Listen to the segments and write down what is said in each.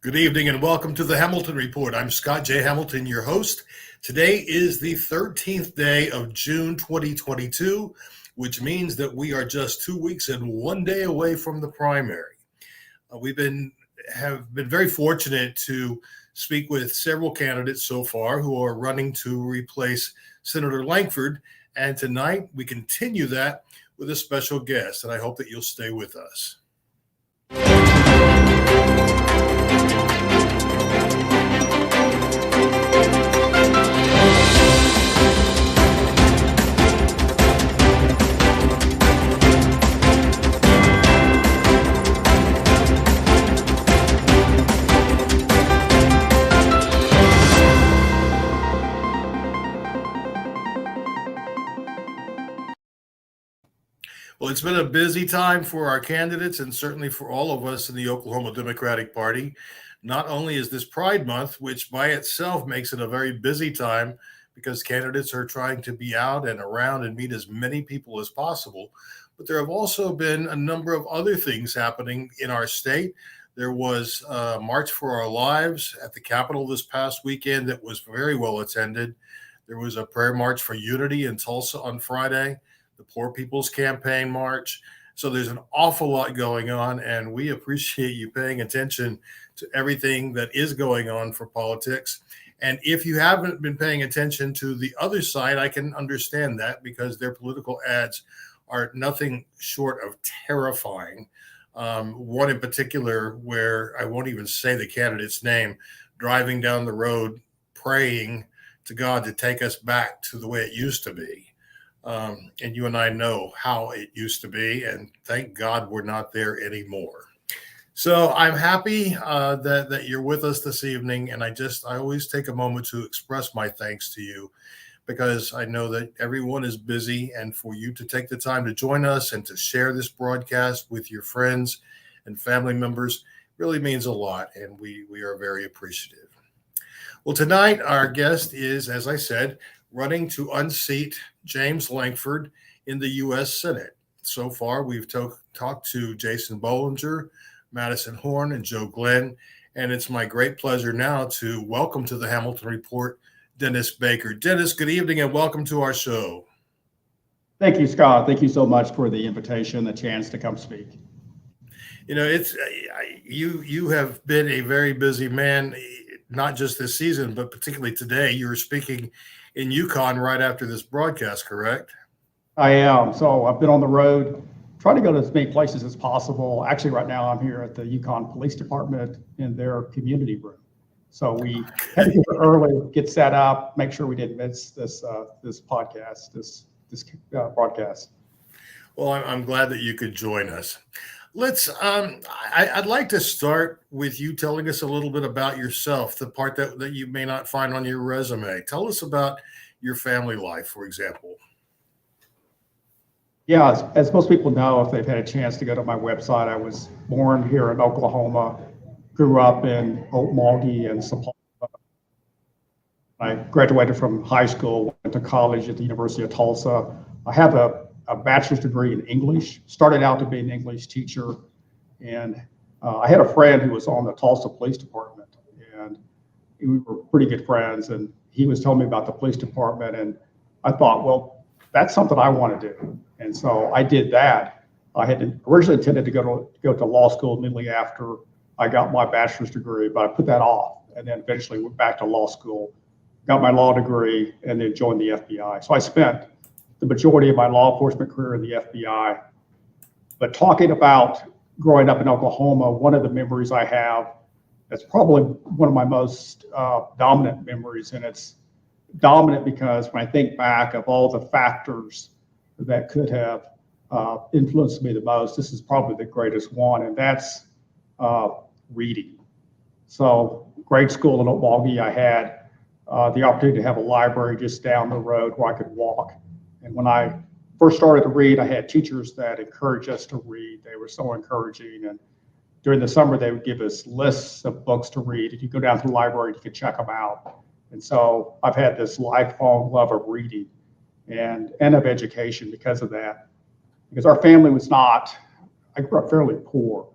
Good evening and welcome to the Hamilton Report. I'm Scott J. Hamilton, your host. Today is the 13th day of June 2022, which means that we are just 2 weeks and 1 day away from the primary. Have been very fortunate to speak with several candidates so far who are running to replace Senator Lankford, and tonight we continue that with a special guest, and I hope that you'll stay with us. Well, it's been a busy time for our candidates and certainly for all of us in the Oklahoma Democratic Party. Not only is this Pride Month, which by itself makes it a very busy time because candidates are trying to be out and around and meet as many people as possible, but there have also been a number of other things happening in our state. There was a March for Our Lives at the Capitol this past weekend that was very well attended. There was a prayer march for unity in Tulsa on Friday, the Poor People's Campaign March. So there's an awful lot going on, and we appreciate you paying attention to everything that is going on for politics. And if you haven't been paying attention to the other side, I can understand that because their political ads are nothing short of terrifying. One in particular where I won't even say the candidate's name, driving down the road, praying to God to take us back to the way it used to be. And you and I know how it used to be, and thank God we're not there anymore. So I'm happy that you're with us this evening, and I always take a moment to express my thanks to you because I know that everyone is busy, and for you to take the time to join us and to share this broadcast with your friends and family members really means a lot, and we are very appreciative. Well, tonight our guest is, as I said, running to unseat James Lankford in the U.S. Senate. So far, we've talked to Jason Bollinger, Madison Horn, and Joe Glenn, and it's my great pleasure now to welcome to the Hamilton Report Dennis Baker. Dennis, good evening and welcome to our show. Thank you, Scott. Thank you so much for the invitation, the chance to come speak. You know, you have been a very busy man, not just this season, but particularly today. You were speaking in Yukon right after this broadcast, correct? I am. So I've been on the road, trying to go to as many places as possible. Actually, right now I'm here at the Yukon Police Department in their community room. So we had to get there early, get set up, make sure we didn't miss this podcast, this broadcast. Well, I'm glad that you could join us. I'd like to start with you telling us a little bit about yourself, the part that you may not find on your resume. Tell us about your family life, for example. Yeah, as most people know, if they've had a chance to go to my website, I was born here in Oklahoma, grew up in Okmulgee and Sapulpa. I graduated from high school, went to college at the University of Tulsa. I have a bachelor's degree in English, started out to be an English teacher. And I had a friend who was on the Tulsa Police Department, and we were pretty good friends. And he was telling me about the police department. And I thought, well, that's something I want to do. And so I did that. I had originally intended to go to law school immediately after I got my bachelor's degree, but I put that off and then eventually went back to law school, got my law degree, and then joined the FBI. So I spent the majority of my law enforcement career in the FBI. But talking about growing up in Oklahoma, one of the memories I have that's probably one of my most dominant memories, and it's dominant because when I think back of all the factors that could have influenced me the most, this is probably the greatest one, and that's reading. So grade school in Okmulgee, I had the opportunity to have a library just down the road where I could walk. And when I first started to read, I had teachers that encouraged us to read. They were so encouraging. And during the summer, they would give us lists of books to read. If you go down to the library, you could check them out. And so I've had this lifelong love of reading and of education because of that. Because our family was not, I grew up fairly poor.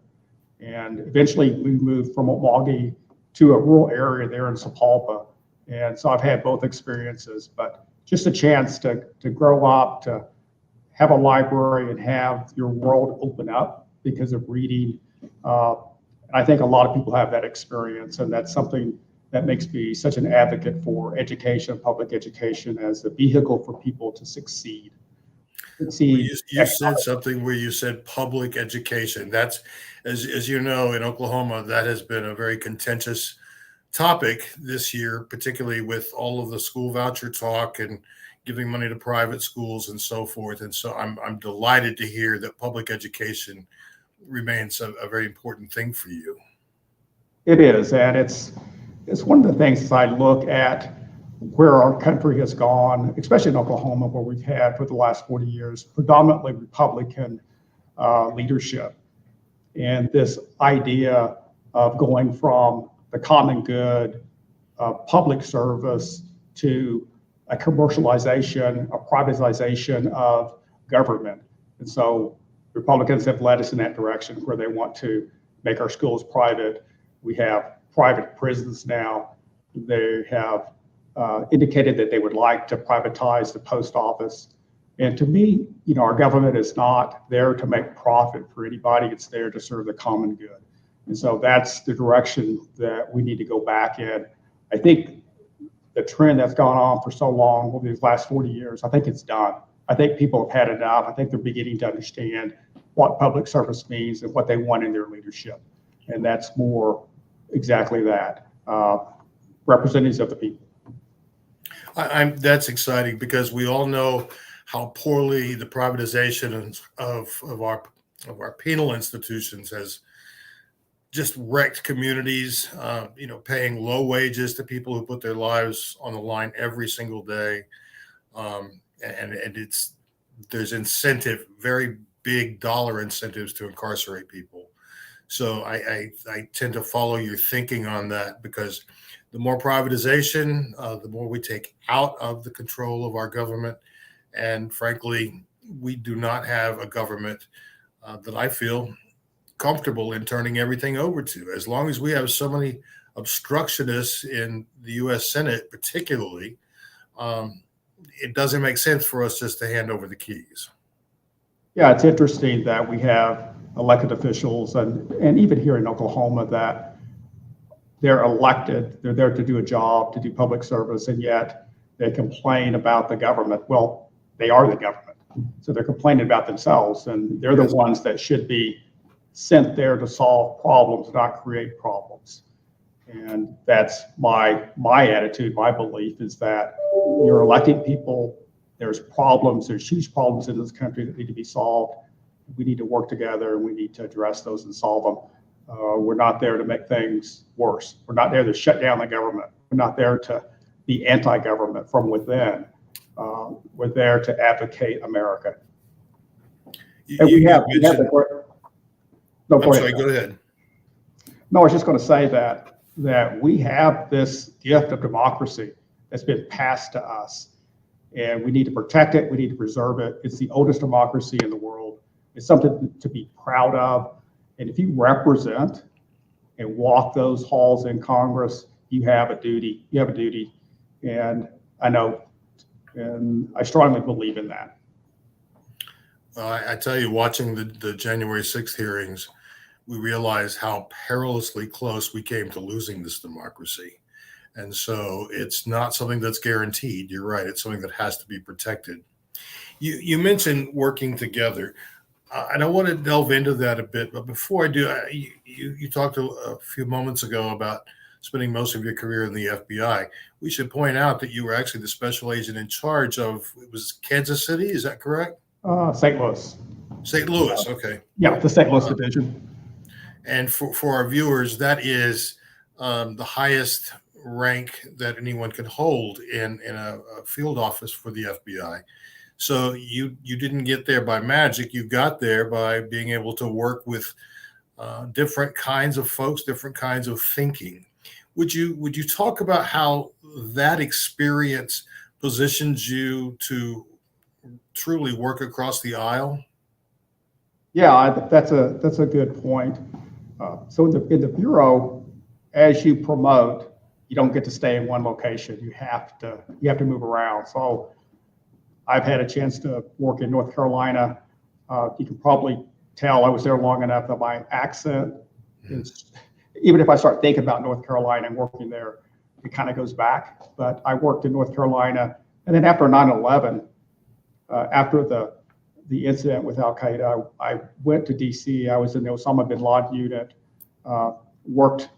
And eventually we moved from Milwaukee to a rural area there in Sapulpa. And so I've had both experiences, but just a chance to grow up, to have a library and have your world open up because of reading. And I think a lot of people have that experience, and that's something that makes me such an advocate for education, public education, as a vehicle for people to succeed. Well, you said something where you said public education. That's, as you know, in Oklahoma, that has been a very contentious topic this year, particularly with all of the school voucher talk and giving money to private schools and so forth. And so I'm delighted to hear that public education remains a very important thing for you. It is, and it's one of the things as I look at where our country has gone, especially in Oklahoma, where we've had for the last 40 years predominantly Republican leadership, and this idea of going from the common good, public service, to a commercialization, a privatization of government. And so Republicans have led us in that direction where they want to make our schools private. We have private prisons now. They have indicated that they would like to privatize the post office. And to me, our government is not there to make profit for anybody. It's there to serve the common good. And so that's the direction that we need to go back in. I think the trend that's gone on for so long over these last 40 years, I think it's done. I think people have had enough. I think they're beginning to understand what public service means and what they want in their leadership. And that's more exactly that, representatives of the people. That's exciting because we all know how poorly the privatization of our penal institutions has just wrecked communities, paying low wages to people who put their lives on the line every single day. And there's incentive, very big dollar incentives to incarcerate people. So I tend to follow your thinking on that, because the more privatization, the more we take out of the control of our government. And frankly, we do not have a government that I feel comfortable in turning everything over to. As long as we have so many obstructionists in the U.S. Senate, particularly, it doesn't make sense for us just to hand over the keys. Yeah, it's interesting that we have elected officials, and even here in Oklahoma, that they're elected, they're there to do a job, to do public service, and yet they complain about the government. Well, they are the government, so they're complaining about themselves, and they're the ones that should be sent there to solve problems, not create problems. And that's my attitude, my belief is that you're electing people, there's huge problems in this country that need to be solved. We need to work together, and we need to address those and solve them. We're not there to make things worse. We're not there to shut down the government. We're not there to be anti-government from within. We're there to advocate America. Go ahead. No, I was just going to say that we have this gift of democracy that's been passed to us, and we need to protect it. We need to preserve it. It's the oldest democracy in the world. It's something to be proud of. And if you represent and walk those halls in Congress, you have a duty. You have a duty. And I know, and I strongly believe in that. I tell you, watching the January 6th hearings, we realized how perilously close we came to losing this democracy. And so it's not something that's guaranteed. You're right. It's something that has to be protected. You mentioned working together. And I want to delve into that a bit. But before I do, you talked a few moments ago about spending most of your career in the FBI. We should point out that you were actually the special agent in charge of, it was Kansas City, is that correct? St. Louis. St. Louis, okay. Yeah, the St. Louis division. And for our viewers, that is the highest rank that anyone can hold in a field office for the FBI. So you didn't get there by magic. You got there by being able to work with different kinds of folks, different kinds of thinking. Would you talk about how that experience positions you to truly work across the aisle? Yeah, that's a good point. So in the Bureau, as you promote, you don't get to stay in one location. You have to move around. So I've had a chance to work in North Carolina. You can probably tell I was there long enough that my accent is, even if I start thinking about North Carolina and working there, it kind of goes back. But I worked in North Carolina, and then after 9/11, after the incident with Al Qaeda, I went to DC. I was in the Osama bin Laden unit, worked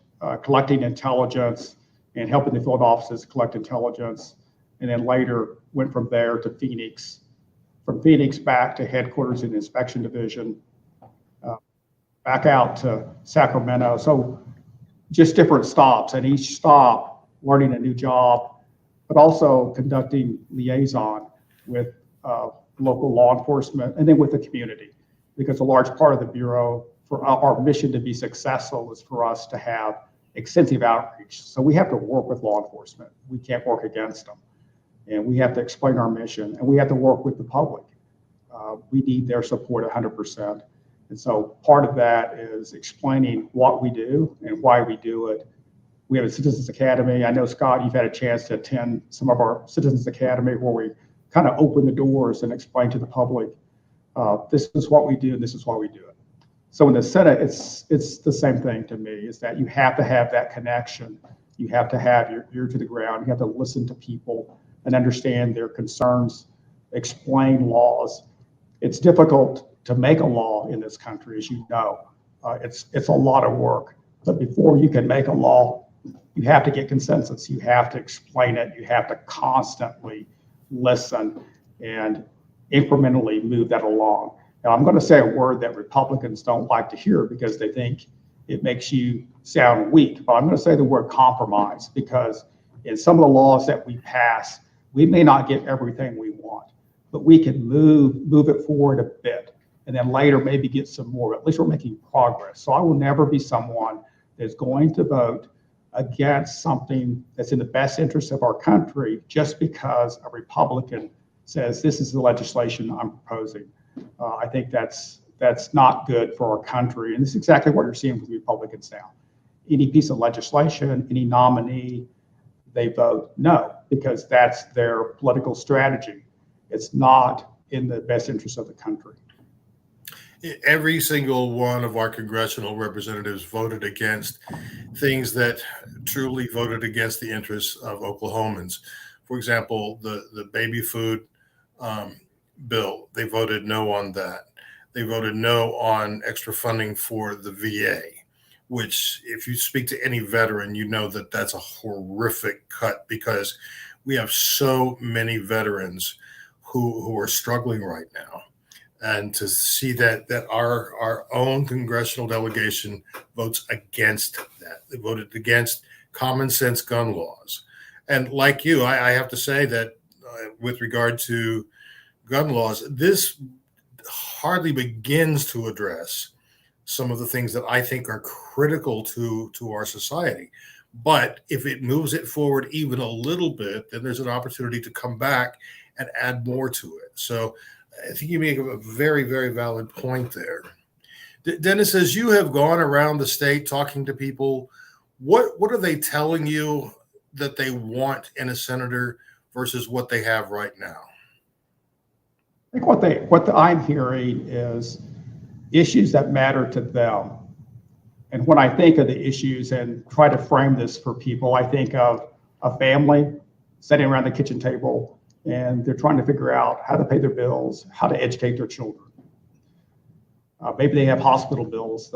collecting intelligence and helping the field offices collect intelligence, and then later went from there to Phoenix. From Phoenix back to headquarters in the inspection division, back out to Sacramento. So just different stops, and each stop learning a new job, but also conducting liaison with local law enforcement and then with the community, because a large part of the Bureau, for our mission to be successful, is for us to have extensive outreach. So we have to work with law enforcement. We can't work against them. And we have to explain our mission, and we have to work with the public. We need their support 100%. And so part of that is explaining what we do and why we do it. We have a Citizens Academy. I know, Scott, you've had a chance to attend some of our Citizens Academy where we kind of open the doors and explain to the public, this is what we do and this is why we do it. So in the Senate, it's the same thing to me, is that you have to have that connection. You have to have your ear to the ground. You have to listen to people and understand their concerns, explain laws. It's difficult to make a law in this country, as you know. It's a lot of work. But before you can make a law, you have to get consensus. You have to explain it. You have to constantly listen and incrementally move that along. Now, I'm going to say a word that Republicans don't like to hear because they think it makes you sound weak. But I'm going to say the word compromise, because in some of the laws that we pass, we may not get everything we want, but we can move it forward a bit, and then later maybe get some more. At least we're making progress. So I will never be someone that's going to vote against something that's in the best interest of our country just because a Republican says this is the legislation I'm proposing. I think that's not good for our country, and this is exactly what you're seeing with Republicans now. Any piece of legislation, any nominee, they vote no, because that's their political strategy. It's not in the best interest of the country. Every single one of our congressional representatives voted against things that truly voted against the interests of Oklahomans. For example, the baby food bill, they voted no on that. They voted no on extra funding for the VA, which if you speak to any veteran, you know that that's a horrific cut, because we have so many veterans who are struggling right now. And to see that our own congressional delegation votes against that. They voted against common sense gun laws. And like you, I have to say that with regard to gun laws, this hardly begins to address some of the things that I think are critical to our society. But if it moves it forward even a little bit, then there's an opportunity to come back and add more to it. So I think you make a very, very valid point there. Dennis, as you have gone around the state talking to people, what are they telling you that they want in a senator versus what they have right now? I think what I'm hearing is issues that matter to them. And when I think of the issues and try to frame this for people, I think of a family sitting around the kitchen table and they're trying to figure out how to pay their bills, how to educate their children. Maybe they have hospital bills,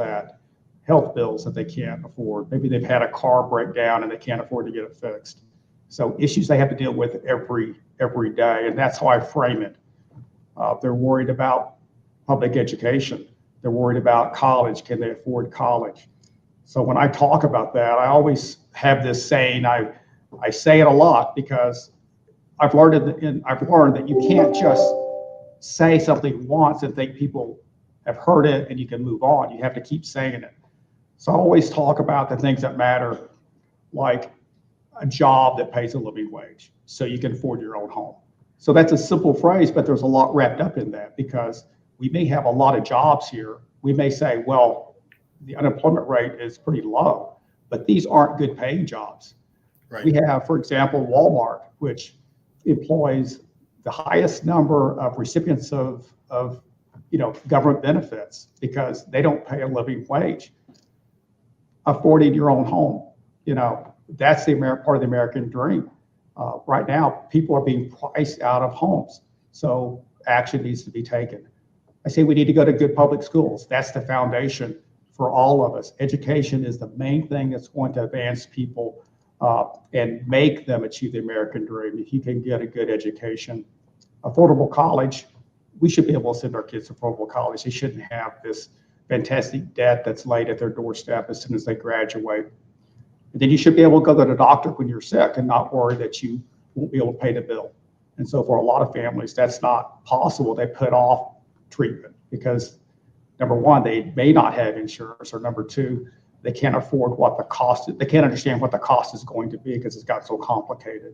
health bills that they can't afford. Maybe they've had a car break down and they can't afford to get it fixed. So issues they have to deal with every day, and that's how I frame it. They're worried about public education. They're worried about college. Can they afford college? So when I talk about that, I always have this saying. I say it a lot because I've learned that you can't just say something once and think people have heard it and you can move on. You have to keep saying it. So I always talk about the things that matter, like a job that pays a living wage so you can afford your own home. So that's a simple phrase, but there's a lot wrapped up in that, because we may have a lot of jobs here. We may say, well, the unemployment rate is pretty low, but these aren't good paying jobs. Right. We have, for example, Walmart, which employs the highest number of recipients of government benefits because they don't pay a living wage. Affording your own home, that's the part of the American dream. Right now, people are being priced out of homes, so action needs to be taken. I say we need to go to good public schools. That's the foundation for all of us. Education is the main thing that's going to advance people and make them achieve the American dream. If you can get a good education, affordable college, we should be able to send our kids to affordable college. They shouldn't have this fantastic debt that's laid at their doorstep as soon as they graduate. And then you should be able to go to the doctor when you're sick and not worry that you won't be able to pay the bill. And so for a lot of families, that's not possible. They put off treatment because number one, they may not have insurance, or number two, they can't afford what the cost is. They can't understand what the cost is going to be because it's got so complicated.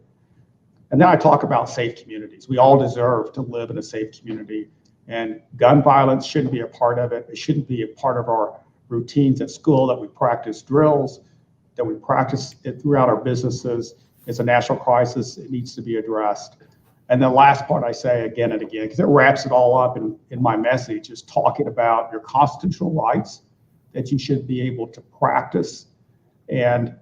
And then I talk about safe communities. We all deserve to live in a safe community, and gun violence shouldn't be a part of it. It shouldn't be a part of our routines at school, that we practice drills, that we practice it throughout our businesses. It's a national crisis. It needs to be addressed. And the last part I say again and again, because it wraps it all up in my message, is talking about your constitutional rights that you should be able to practice and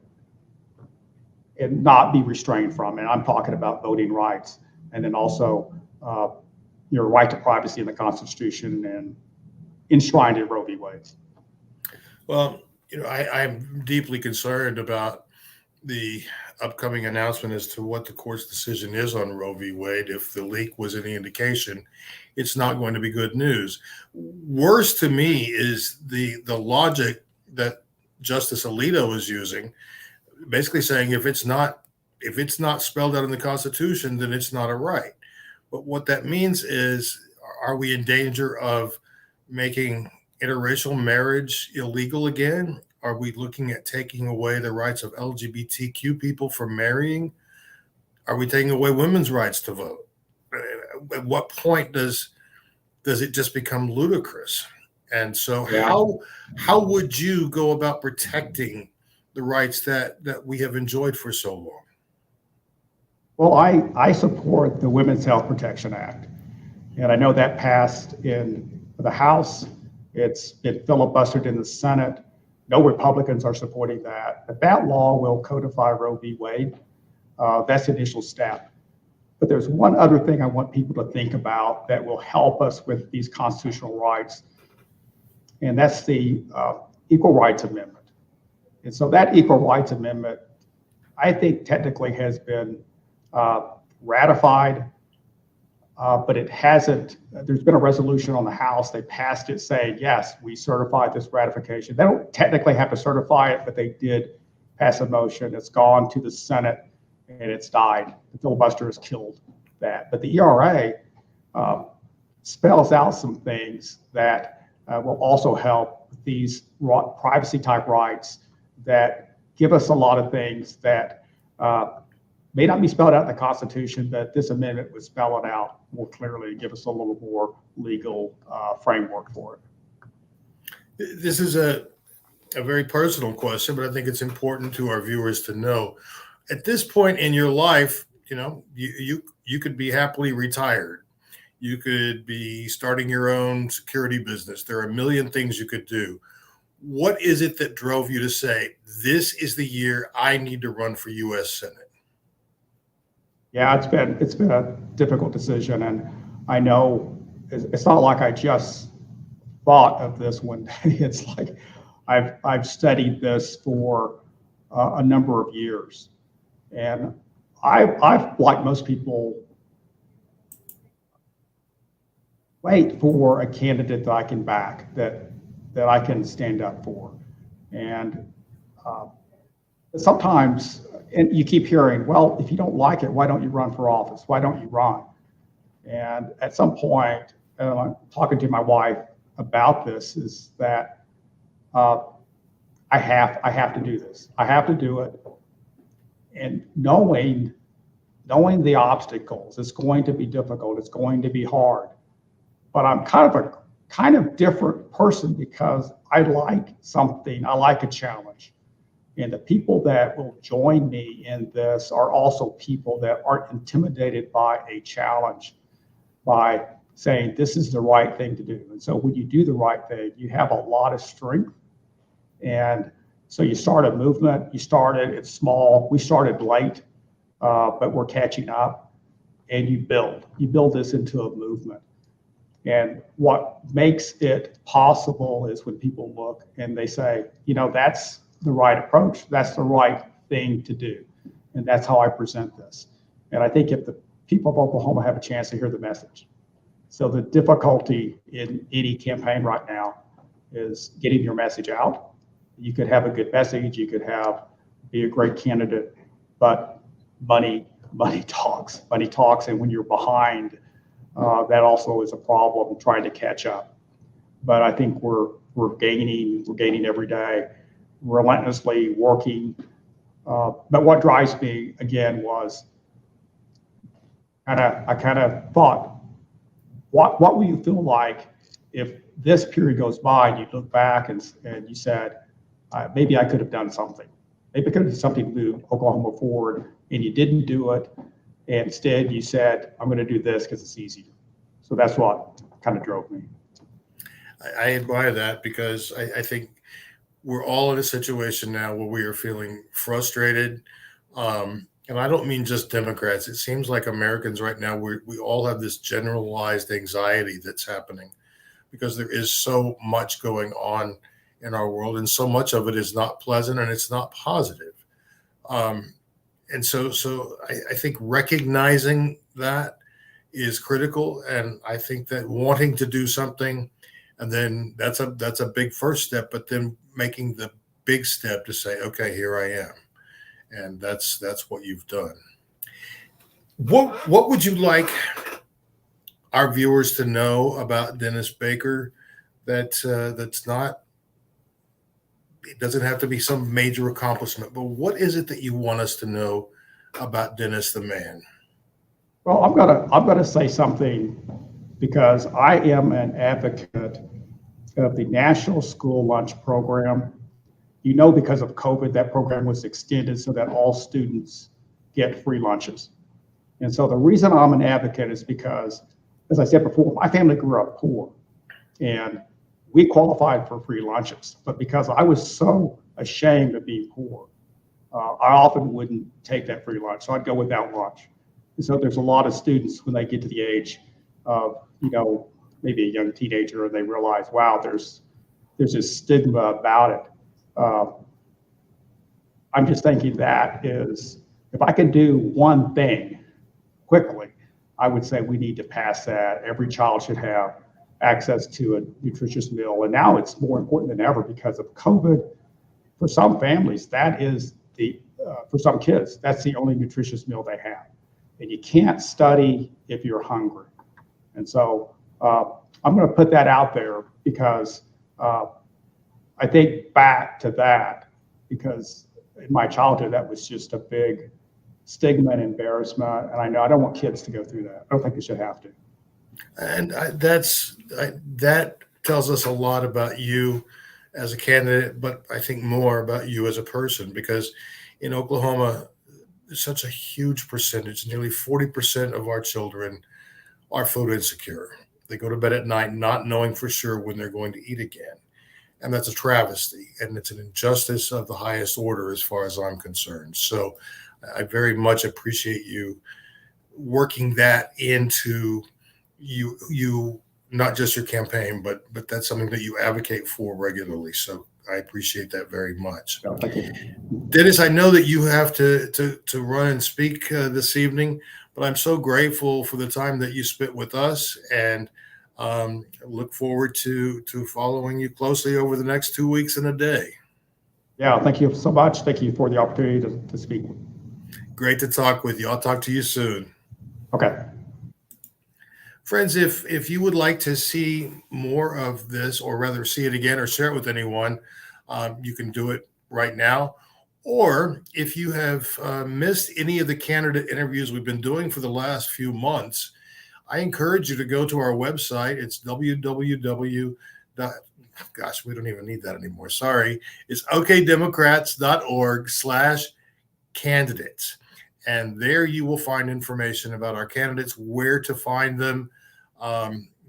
not be restrained from. And I'm talking about voting rights, and then also your right to privacy in the Constitution and enshrined in Roe v. Wade. Well, I'm deeply concerned about the upcoming announcement as to what the court's decision is on Roe v. Wade. If the leak was any indication, it's not going to be good news. Worse to me is the logic that Justice Alito is using, basically saying if it's not spelled out in the Constitution, then it's not a right. But what that means is, are we in danger of making interracial marriage illegal again? Are we looking at taking away the rights of LGBTQ people from marrying? Are we taking away women's rights to vote? At what point does it just become ludicrous? And so how would you go about protecting the rights that we have enjoyed for so long? Well, I support the Women's Health Protection Act. And I know that passed in the House. It's been filibustered in the Senate. No Republicans are supporting that. But that law will codify Roe v. Wade. That's the initial step. But there's one other thing I want people to think about that will help us with these constitutional rights, and that's the Equal Rights Amendment. And so that Equal Rights Amendment, I think technically has been ratified, but it hasn't. There's been a resolution on the House. They passed it saying, yes, we certified this ratification. They don't technically have to certify it, but they did pass a motion. It's gone to the Senate and it's died. The filibuster has killed that. But the ERA spells out some things that will also help these privacy type rights that give us a lot of things that may not be spelled out in the Constitution, but this amendment would spell it out more clearly and give us a little more legal framework for it. This is a very personal question, but I think it's important to our viewers to know. At this point in your life, you could be happily retired. You could be starting your own security business. There are a million things you could do. What is it that drove you to say, this is the year I need to run for U.S. Senate? Yeah, it's been a difficult decision, and I know it's not like I just thought of this one day. It's like I've studied this for a number of years, and I've like most people wait for a candidate that I can back, that I can stand up for, and sometimes. And you keep hearing, well, if you don't like it, why don't you run for office? Why don't you run? And at some point, I'm talking to my wife about this, is that I have to do this. I have to do it. And knowing the obstacles, it's going to be difficult. It's going to be hard. But I'm kind of kind of different person because I like something, I like a challenge. And the people that will join me in this are also people that aren't intimidated by a challenge, by saying this is the right thing to do. And so when you do the right thing, you have a lot of strength. And so you start a movement, it's small. We started late, but we're catching up, and you build this into a movement. And what makes it possible is when people look and they say, that's the right approach. That's the right thing to do. And that's how I present this. And I think if the people of Oklahoma have a chance to hear the message. So the difficulty in any campaign right now is getting your message out. You could have a good message, you could be a great candidate, but money talks. Money talks, and when you're behind, that also is a problem, trying to catch up. But I think we're gaining every day, relentlessly working. But what drives me again was I kind of thought, what will you feel like if this period goes by and you look back and you said, maybe I could have done something. Maybe I could have done something to move Oklahoma forward, and you didn't do it. And instead you said, I'm going to do this because it's easier. So that's what kind of drove me. I admire that because I think we're all in a situation now where we are feeling frustrated. And I don't mean just Democrats. It seems like Americans right now, we all have this generalized anxiety that's happening because there is so much going on in our world, and so much of it is not pleasant and it's not positive. And so I think recognizing that is critical. And I think that wanting to do something, and then that's a big first step, but then making the big step to say, okay, here I am. And that's what you've done. What would you like our viewers to know about Dennis Baker that's not, it doesn't have to be some major accomplishment, but what is it that you want us to know about Dennis the man? Well, I'm gonna say something because I am an advocate of the National School Lunch Program. Because of COVID, that program was extended so that all students get free lunches. And so the reason I'm an advocate is because, as I said before, my family grew up poor and we qualified for free lunches. But because I was so ashamed of being poor, I often wouldn't take that free lunch. So I'd go without lunch. And so there's a lot of students when they get to the age of, maybe a young teenager, and they realize, wow, there's this stigma about it. I'm just thinking that is, if I could do one thing quickly, I would say we need to pass that. Every child should have access to a nutritious meal. And now it's more important than ever because of COVID. For some families, that is for some kids, that's the only nutritious meal they have. And you can't study if you're hungry. And so I'm going to put that out there because I think back to that because in my childhood, that was just a big stigma and embarrassment. And I don't want kids to go through that. I don't think they should have to. And that tells us a lot about you as a candidate, but I think more about you as a person, because in Oklahoma, such a huge percentage, nearly 40% of our children are food insecure. They go to bed at night not knowing for sure when they're going to eat again. And that's a travesty, and it's an injustice of the highest order as far as I'm concerned. So I very much appreciate you working that into you not just your campaign, but that's something that you advocate for regularly. So I appreciate that very much. So, thank you. Dennis, I know that you have to run and speak this evening, but I'm so grateful for the time that you spent with us, and look forward to following you closely over the next 2 weeks and a day. Yeah, thank you so much. Thank you for the opportunity to speak. Great to talk with you. I'll talk to you soon. Okay. Friends, if you would like to see more of this, or rather see it again or share it with anyone, you can do it right now. Or if you have missed any of the candidate interviews we've been doing for the last few months, I encourage you to go to our website. It's www. Gosh, we don't even need that anymore. Sorry. It's okdemocrats.org/candidates. And there you will find information about our candidates, where to find them,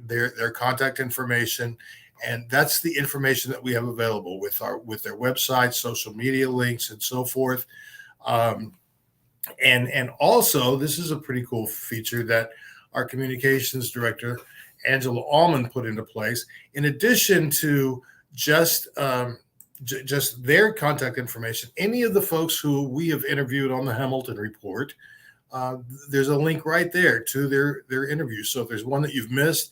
their contact information. And that's the information that we have available with their website, social media links, and so forth. And also, this is a pretty cool feature that our communications director, Angela Allman, put into place. In addition to just their contact information, any of the folks who we have interviewed on the Hamilton Report, there's a link right there to their interviews. So if there's one that you've missed,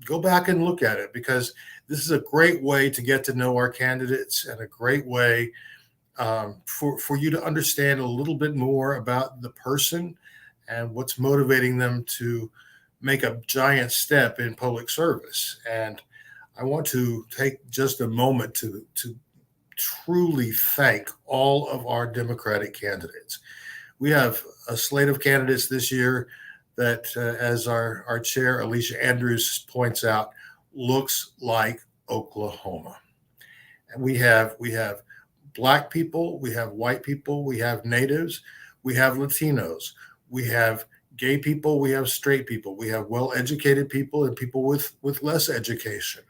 go back and look at it, because this is a great way to get to know our candidates, and a great way for you to understand a little bit more about the person and what's motivating them to make a giant step in public service. And I want to take just a moment to truly thank all of our Democratic candidates. We have a slate of candidates this year that, as our chair, Alicia Andrews, points out, looks like Oklahoma. And we have Black people, we have white people, we have natives, we have Latinos, we have gay people, we have straight people, we have well-educated people and people with less education,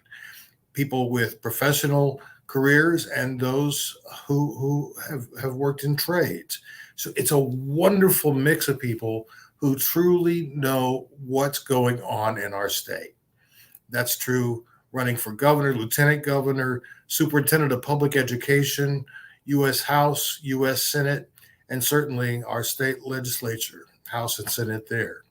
people with professional careers, and those who have worked in trades. So it's a wonderful mix of people who truly know what's going on in our state. That's true running for governor, lieutenant governor, superintendent of public education, U.S. House, U.S. Senate, and certainly our state legislature, House and Senate there.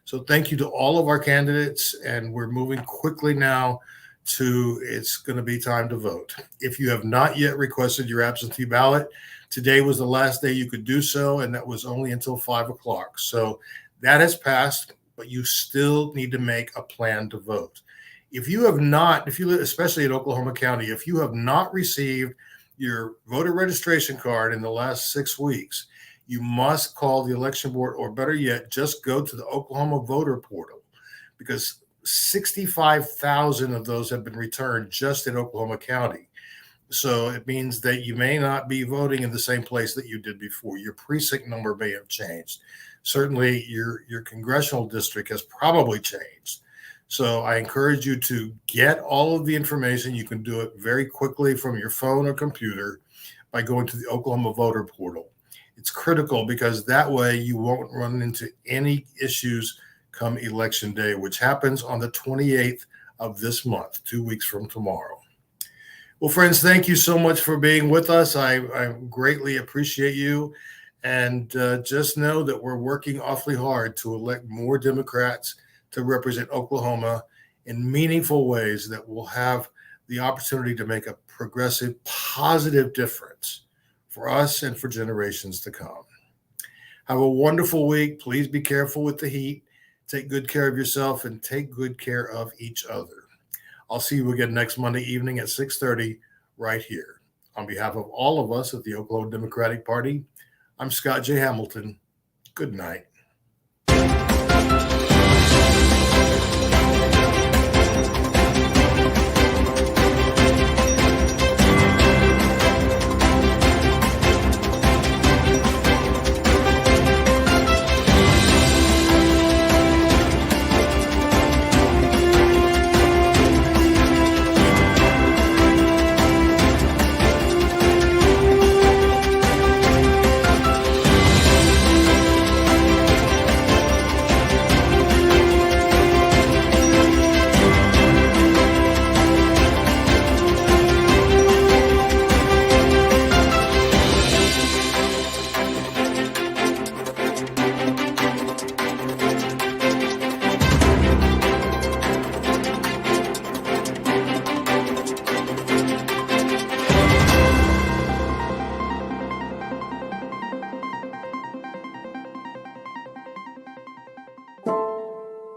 So thank you to all of our candidates, and we're moving quickly now to, it's going to be time to vote. If you have not yet requested your absentee ballot, today was the last day you could do so, and that was only until 5 o'clock. So that has passed, but you still need to make a plan to vote. If you have not, especially in Oklahoma County, if you have not received your voter registration card in the last 6 weeks, you must call the election board, or better yet, just go to the Oklahoma voter portal, because 65,000 of those have been returned just in Oklahoma County. So it means that you may not be voting in the same place that you did before. Your precinct number may have changed. Certainly your congressional district has probably changed. So I encourage you to get all of the information. You can do it very quickly from your phone or computer by going to the Oklahoma voter portal. It's critical, because that way you won't run into any issues come election day, which happens on the 28th of this month, 2 weeks from tomorrow. Well, friends, thank you so much for being with us. I greatly appreciate you. And just know that we're working awfully hard to elect more Democrats to represent Oklahoma in meaningful ways that will have the opportunity to make a progressive, positive difference for us and for generations to come. Have a wonderful week. Please be careful with the heat. Take good care of yourself, and take good care of each other. I'll see you again next Monday evening at 6:30 right here. On behalf of all of us at the Oklahoma Democratic Party, I'm Scott J. Hamilton. Good night.